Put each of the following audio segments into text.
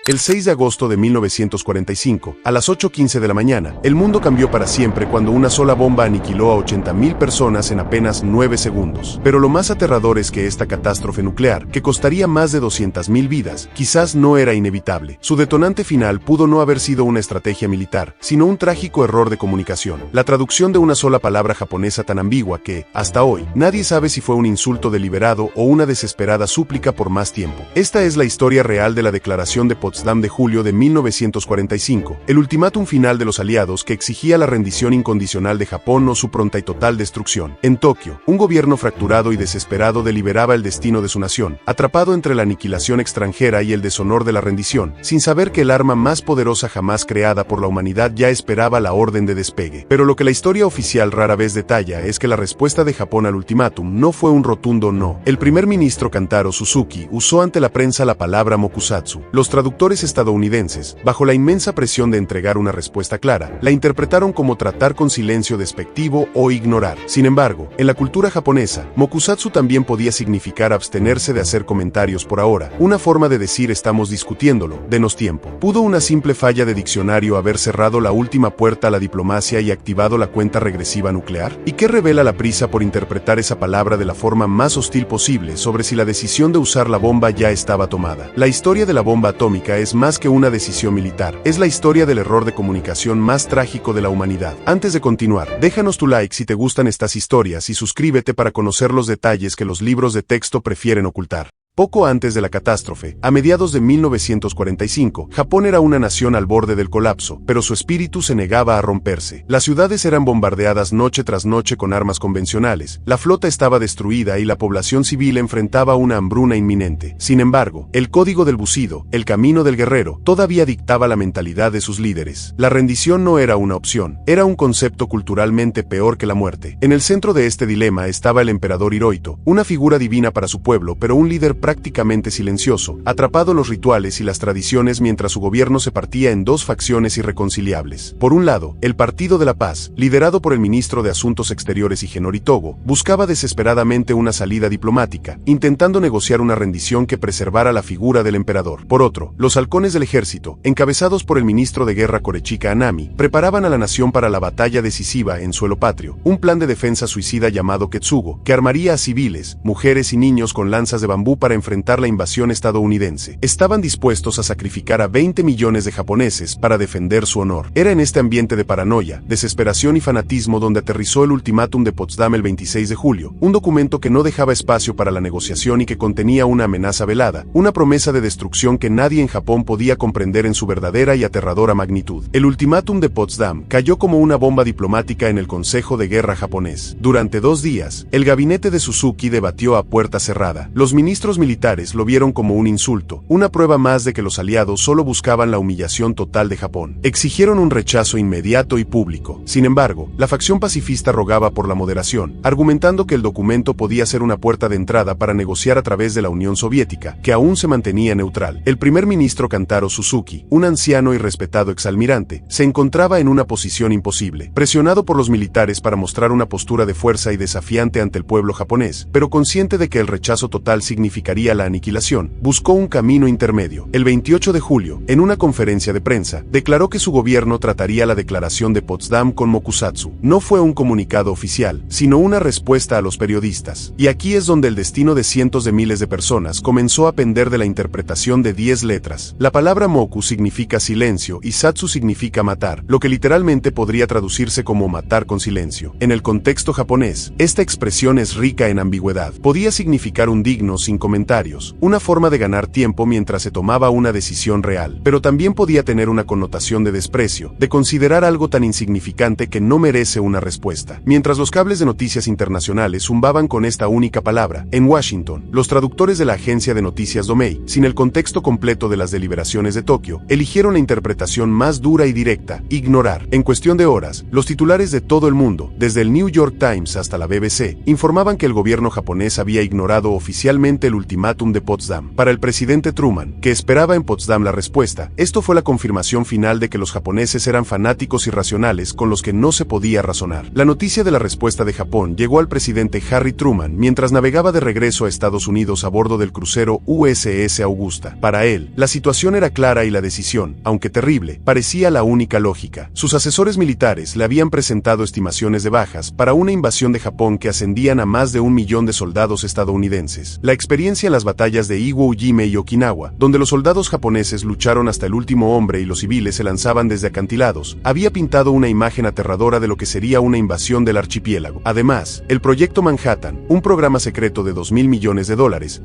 El 6 de agosto de 1945, a las 8:15 de la mañana, el mundo cambió para siempre cuando una sola bomba aniquiló a 80.000 personas en apenas 9 segundos. Pero lo más aterrador es que esta catástrofe nuclear, que costaría más de 200.000 vidas, quizás no era inevitable. Su detonante final pudo no haber sido una estrategia militar, sino un trágico error de comunicación. La traducción de una sola palabra japonesa tan ambigua que, hasta hoy, nadie sabe si fue un insulto deliberado o una desesperada súplica por más tiempo. Esta es la historia real de la Declaración de Potsdam de julio de 1945, el ultimátum final de los aliados que exigía la rendición incondicional de Japón o su pronta y total destrucción. En Tokio, un gobierno fracturado y desesperado deliberaba el destino de su nación, atrapado entre la aniquilación extranjera y el deshonor de la rendición, sin saber que el arma más poderosa jamás creada por la humanidad ya esperaba la orden de despegue. Pero lo que la historia oficial rara vez detalla es que la respuesta de Japón al ultimátum no fue un rotundo no. El primer ministro Kantaro Suzuki usó ante la prensa la palabra mokusatsu. Los traductores estadounidenses, bajo la inmensa presión de entregar una respuesta clara, la interpretaron como tratar con silencio despectivo o ignorar. Sin embargo, en la cultura japonesa, mokusatsu también podía significar abstenerse de hacer comentarios por ahora, una forma de decir estamos discutiéndolo, denos tiempo. ¿Pudo una simple falla de diccionario haber cerrado la última puerta a la diplomacia y activado la cuenta regresiva nuclear? ¿Y qué revela la prisa por interpretar esa palabra de la forma más hostil posible sobre si la decisión de usar la bomba ya estaba tomada? La historia de la bomba atómica es más que una decisión militar, es la historia del error de comunicación más trágico de la humanidad. Antes de continuar, déjanos tu like si te gustan estas historias y suscríbete para conocer los detalles que los libros de texto prefieren ocultar. Poco antes de la catástrofe, a mediados de 1945, Japón era una nación al borde del colapso, pero su espíritu se negaba a romperse. Las ciudades eran bombardeadas noche tras noche con armas convencionales, la flota estaba destruida y la población civil enfrentaba una hambruna inminente. Sin embargo, el código del bucido, el camino del guerrero, todavía dictaba la mentalidad de sus líderes. La rendición no era una opción, era un concepto culturalmente peor que la muerte. En el centro de este dilema estaba el emperador Hirohito, una figura divina para su pueblo, pero un líder prácticamente silencioso, atrapado en los rituales y las tradiciones mientras su gobierno se partía en dos facciones irreconciliables. Por un lado, el Partido de la Paz, liderado por el ministro de Asuntos Exteriores Higenori Togo, buscaba desesperadamente una salida diplomática, intentando negociar una rendición que preservara la figura del emperador. Por otro, los halcones del ejército, encabezados por el ministro de Guerra Korechika Anami, preparaban a la nación para la batalla decisiva en suelo patrio, un plan de defensa suicida llamado Ketsugo, que armaría a civiles, mujeres y niños con lanzas de bambú para enfrentar la invasión estadounidense. Estaban dispuestos a sacrificar a 20 millones de japoneses para defender su honor. Era en este ambiente de paranoia, desesperación y fanatismo donde aterrizó el ultimátum de Potsdam el 26 de julio, un documento que no dejaba espacio para la negociación y que contenía una amenaza velada, una promesa de destrucción que nadie en Japón podía comprender en su verdadera y aterradora magnitud. El ultimátum de Potsdam cayó como una bomba diplomática en el Consejo de Guerra japonés. Durante 2 días, el gabinete de Suzuki debatió a puerta cerrada. Los ministros militares lo vieron como un insulto, una prueba más de que los aliados solo buscaban la humillación total de Japón. Exigieron un rechazo inmediato y público. Sin embargo, la facción pacifista rogaba por la moderación, argumentando que el documento podía ser una puerta de entrada para negociar a través de la Unión Soviética, que aún se mantenía neutral. El primer ministro Kantaro Suzuki, un anciano y respetado exalmirante, se encontraba en una posición imposible, presionado por los militares para mostrar una postura de fuerza y desafiante ante el pueblo japonés, pero consciente de que el rechazo total significaría la aniquilación, buscó un camino intermedio. El 28 de julio, en una conferencia de prensa, declaró que su gobierno trataría la declaración de Potsdam con mokusatsu. No fue un comunicado oficial, sino una respuesta a los periodistas. Y aquí es donde el destino de cientos de miles de personas comenzó a pender de la interpretación de 10 letras. La palabra moku significa silencio y satsu significa matar, lo que literalmente podría traducirse como matar con silencio. En el contexto japonés, esta expresión es rica en ambigüedad. Podía significar un digno sin comentarios, una forma de ganar tiempo mientras se tomaba una decisión real, pero también podía tener una connotación de desprecio, de considerar algo tan insignificante que no merece una respuesta. Mientras los cables de noticias internacionales zumbaban con esta única palabra, en Washington, los traductores de la agencia de noticias Domei, sin el contexto completo de las deliberaciones de Tokio, eligieron la interpretación más dura y directa: ignorar. En cuestión de horas, los titulares de todo el mundo, desde el New York Times hasta la BBC, informaban que el gobierno japonés había ignorado oficialmente el ultimátum ultimátum de Potsdam. Para el presidente Truman, que esperaba en Potsdam la respuesta, esto fue la confirmación final de que los japoneses eran fanáticos irracionales con los que no se podía razonar. La noticia de la respuesta de Japón llegó al presidente Harry Truman mientras navegaba de regreso a Estados Unidos a bordo del crucero USS Augusta. Para él, la situación era clara y la decisión, aunque terrible, parecía la única lógica. Sus asesores militares le habían presentado estimaciones de bajas para una invasión de Japón que ascendían a más de 1 millón de soldados estadounidenses. La experiencia en las batallas de Iwo Jime y Okinawa, donde los soldados japoneses lucharon hasta el último hombre y los civiles se lanzaban desde acantilados, había pintado una imagen aterradora de lo que sería una invasión del archipiélago. Además, el Proyecto Manhattan, un programa secreto de $2.000 millones,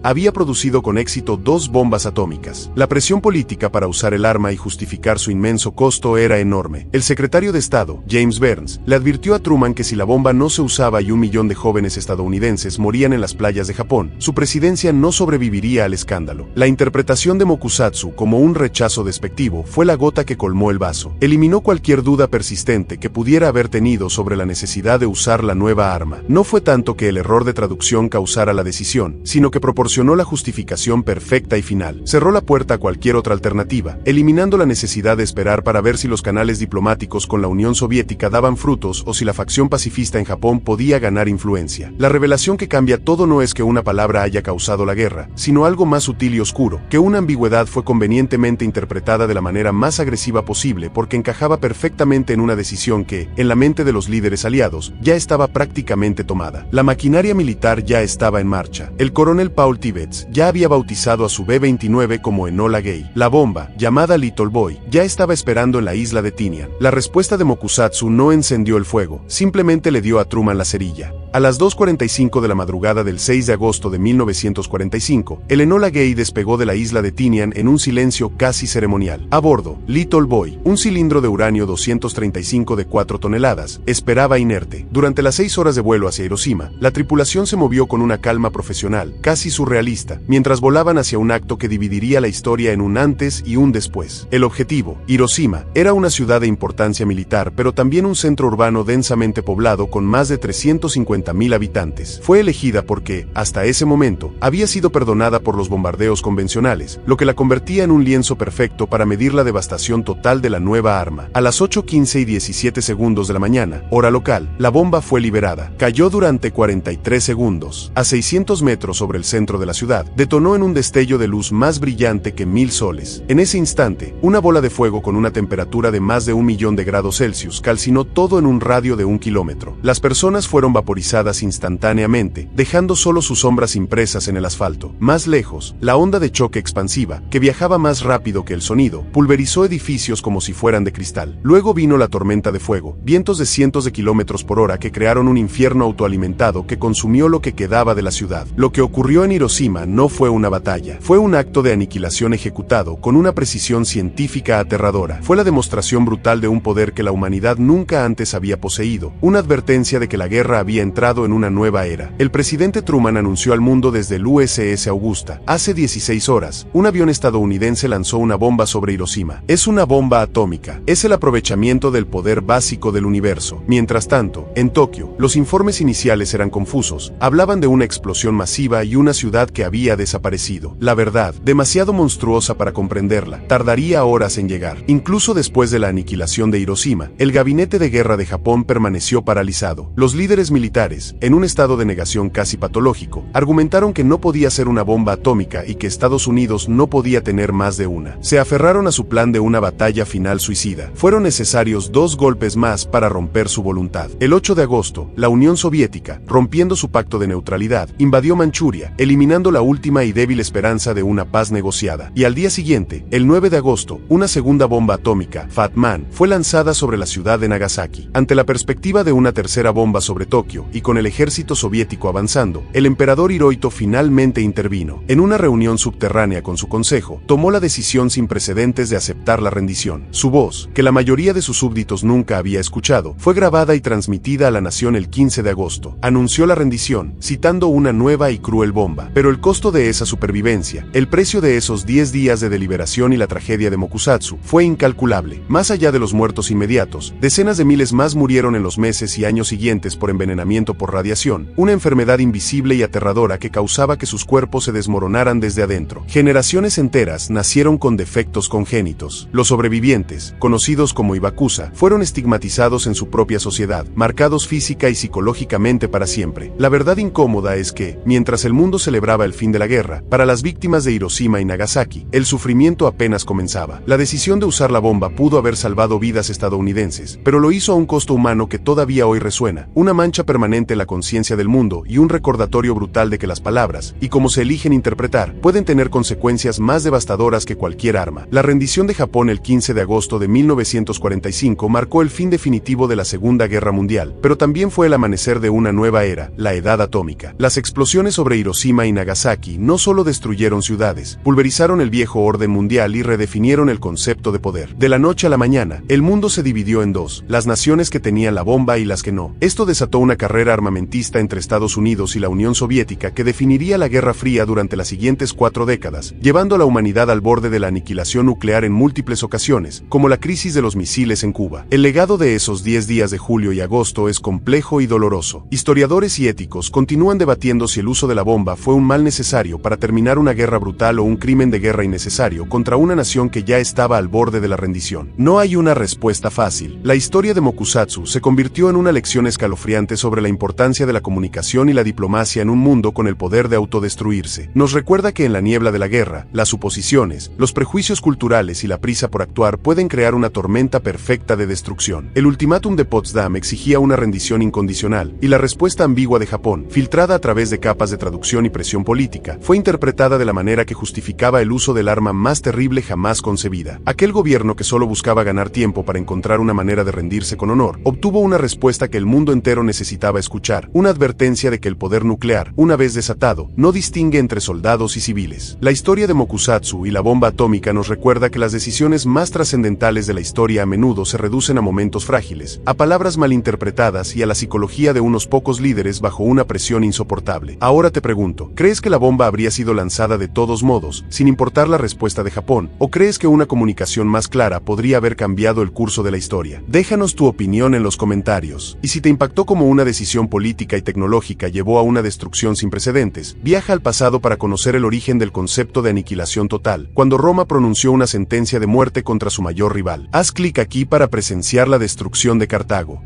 había producido con éxito 2 bombas atómicas. La presión política para usar el arma y justificar su inmenso costo era enorme. El secretario de Estado, James Burns, le advirtió a Truman que si la bomba no se usaba y 1 millón de jóvenes estadounidenses morían en las playas de Japón, su presidencia no sobreviviría al escándalo. La interpretación de Mokusatsu como un rechazo despectivo fue la gota que colmó el vaso. Eliminó cualquier duda persistente que pudiera haber tenido sobre la necesidad de usar la nueva arma. No fue tanto que el error de traducción causara la decisión, sino que proporcionó la justificación perfecta y final. Cerró la puerta a cualquier otra alternativa, eliminando la necesidad de esperar para ver si los canales diplomáticos con la Unión Soviética daban frutos o si la facción pacifista en Japón podía ganar influencia. La revelación que cambia todo no es que una palabra haya causado la guerra, sino algo más sutil y oscuro, que una ambigüedad fue convenientemente interpretada de la manera más agresiva posible porque encajaba perfectamente en una decisión que, en la mente de los líderes aliados, ya estaba prácticamente tomada. La maquinaria militar ya estaba en marcha. El coronel Paul Tibbets ya había bautizado a su B-29 como Enola Gay. La bomba, llamada Little Boy, ya estaba esperando en la isla de Tinian. La respuesta de Mokusatsu no encendió el fuego, simplemente le dio a Truman la cerilla. A las 2:45 de la madrugada del 6 de agosto de 1945, el Enola Gay despegó de la isla de Tinian en un silencio casi ceremonial. A bordo, Little Boy, un cilindro de uranio 235 de 4 toneladas, esperaba inerte. Durante las 6 horas de vuelo hacia Hiroshima, la tripulación se movió con una calma profesional, casi surrealista, mientras volaban hacia un acto que dividiría la historia en un antes y un después. El objetivo, Hiroshima, era una ciudad de importancia militar, pero también un centro urbano densamente poblado con más de 350.000 habitantes. Fue elegida porque, hasta ese momento, había sido perdonada por los bombardeos convencionales, lo que la convertía en un lienzo perfecto para medir la devastación total de la nueva arma. A las 8:15 y 17 segundos de la mañana, hora local, la bomba fue liberada. Cayó durante 43 segundos. A 600 metros sobre el centro de la ciudad, detonó en un destello de luz más brillante que 1000 soles. En ese instante, una bola de fuego con una temperatura de más de 1 millón de grados Celsius calcinó todo en un radio de 1 kilómetro. Las personas fueron vaporizadas instantáneamente, dejando solo sus sombras impresas en el asfalto. Más lejos, la onda de choque expansiva, que viajaba más rápido que el sonido, pulverizó edificios como si fueran de cristal. Luego vino la tormenta de fuego, vientos de cientos de kilómetros por hora que crearon un infierno autoalimentado que consumió lo que quedaba de la ciudad. Lo que ocurrió en Hiroshima no fue una batalla, fue un acto de aniquilación ejecutado con una precisión científica aterradora. Fue la demostración brutal de un poder que la humanidad nunca antes había poseído, una advertencia de que la guerra había entrado en una nueva era. El presidente Truman anunció al mundo desde el USS Augusta: hace 16 horas, un avión estadounidense lanzó una bomba sobre Hiroshima. Es una bomba atómica. Es el aprovechamiento del poder básico del universo. Mientras tanto, en Tokio, los informes iniciales eran confusos. Hablaban de una explosión masiva y una ciudad que había desaparecido. La verdad, demasiado monstruosa para comprenderla, tardaría horas en llegar. Incluso después de la aniquilación de Hiroshima, el gabinete de guerra de Japón permaneció paralizado. Los líderes militares, en un estado de negación casi patológico, argumentaron que no podía ser una bomba atómica y que Estados Unidos no podía tener más de una. Se aferraron a su plan de una batalla final suicida. Fueron necesarios 2 golpes más para romper su voluntad. El 8 de agosto, la Unión Soviética, rompiendo su pacto de neutralidad, invadió Manchuria, eliminando la última y débil esperanza de una paz negociada. Y al día siguiente, el 9 de agosto, una segunda bomba atómica, Fat Man, fue lanzada sobre la ciudad de Nagasaki. Ante la perspectiva de una tercera bomba sobre Tokio, y con el ejército soviético avanzando, el emperador Hirohito finalmente intervino. En una reunión subterránea con su consejo, tomó la decisión sin precedentes de aceptar la rendición. Su voz, que la mayoría de sus súbditos nunca había escuchado, fue grabada y transmitida a la nación el 15 de agosto. Anunció la rendición, citando una nueva y cruel bomba. Pero el costo de esa supervivencia, el precio de esos 10 días de deliberación y la tragedia de Mokusatsu, fue incalculable. Más allá de los muertos inmediatos, decenas de miles más murieron en los meses y años siguientes por envenenamiento por radiación, una enfermedad invisible y aterradora que causaba que sus cuerpos se desmoronaran desde adentro. Generaciones enteras nacieron con defectos congénitos. Los sobrevivientes, conocidos como Hibakusa, fueron estigmatizados en su propia sociedad, marcados física y psicológicamente para siempre. La verdad incómoda es que, mientras el mundo celebraba el fin de la guerra, para las víctimas de Hiroshima y Nagasaki, el sufrimiento apenas comenzaba. La decisión de usar la bomba pudo haber salvado vidas estadounidenses, pero lo hizo a un costo humano que todavía hoy resuena, una mancha permanente en la conciencia del mundo y un recordatorio brutal de que las palabras, y cómo se eligen interpretar, pueden tener consecuencias más devastadoras que cualquier arma. La rendición de Japón el 15 de agosto de 1945 marcó el fin definitivo de la Segunda Guerra Mundial, pero también fue el amanecer de una nueva era, la edad atómica. Las explosiones sobre Hiroshima y Nagasaki no solo destruyeron ciudades, pulverizaron el viejo orden mundial y redefinieron el concepto de poder. De la noche a la mañana, el mundo se dividió en dos, las naciones que tenían la bomba y las que no. Esto desató una carrera armamentista entre Estados Unidos y la Unión Soviética que definiría la Guerra Fría durante las siguientes 4 décadas, llevando a la humanidad al borde de la aniquilación nuclear en múltiples ocasiones, como la crisis de los misiles en Cuba. El legado de esos 10 días de julio y agosto es complejo y doloroso. Historiadores y éticos continúan debatiendo si el uso de la bomba fue un mal necesario para terminar una guerra brutal o un crimen de guerra innecesario contra una nación que ya estaba al borde de la rendición. No hay una respuesta fácil. La historia de Mokusatsu se convirtió en una lección escalofriante sobre la importancia de la comunicación y la diplomacia en un mundo con el poder de autodestruirse. Nos recuerda que en la niebla de la guerra, las suposiciones, los prejuicios culturales y la prisa por actuar pueden crear una tormenta perfecta de destrucción. El ultimátum de Potsdam exigía una rendición incondicional, y la respuesta ambigua de Japón, filtrada a través de capas de traducción y presión política, fue interpretada de la manera que justificaba el uso del arma más terrible jamás concebida. Aquel gobierno que solo buscaba ganar tiempo para encontrar una manera de rendirse con honor, obtuvo una respuesta que el mundo entero necesitaba escuchar, una advertencia de que el poder nuclear, una vez desatado, no distingue entre soldados y civiles. La historia de Mokusatsu y la bomba atómica nos recuerda que las decisiones más trascendentales de la historia a menudo se reducen a momentos frágiles, a palabras malinterpretadas y a la psicología de unos pocos líderes bajo una presión insoportable. Ahora te pregunto, ¿crees que la bomba habría sido lanzada de todos modos, sin importar la respuesta de Japón, o crees que una comunicación más clara podría haber cambiado el curso de la historia? Déjanos tu opinión en los comentarios. Y si te impactó como una decisión política y tecnológica llevó a una destrucción sin precedentes, viaja al pasado para conocer el origen del concepto de aniquilación total, cuando Roma pronunció una sentencia de muerte contra su mayor rival. Haz clic aquí para presenciar la destrucción de Cartago.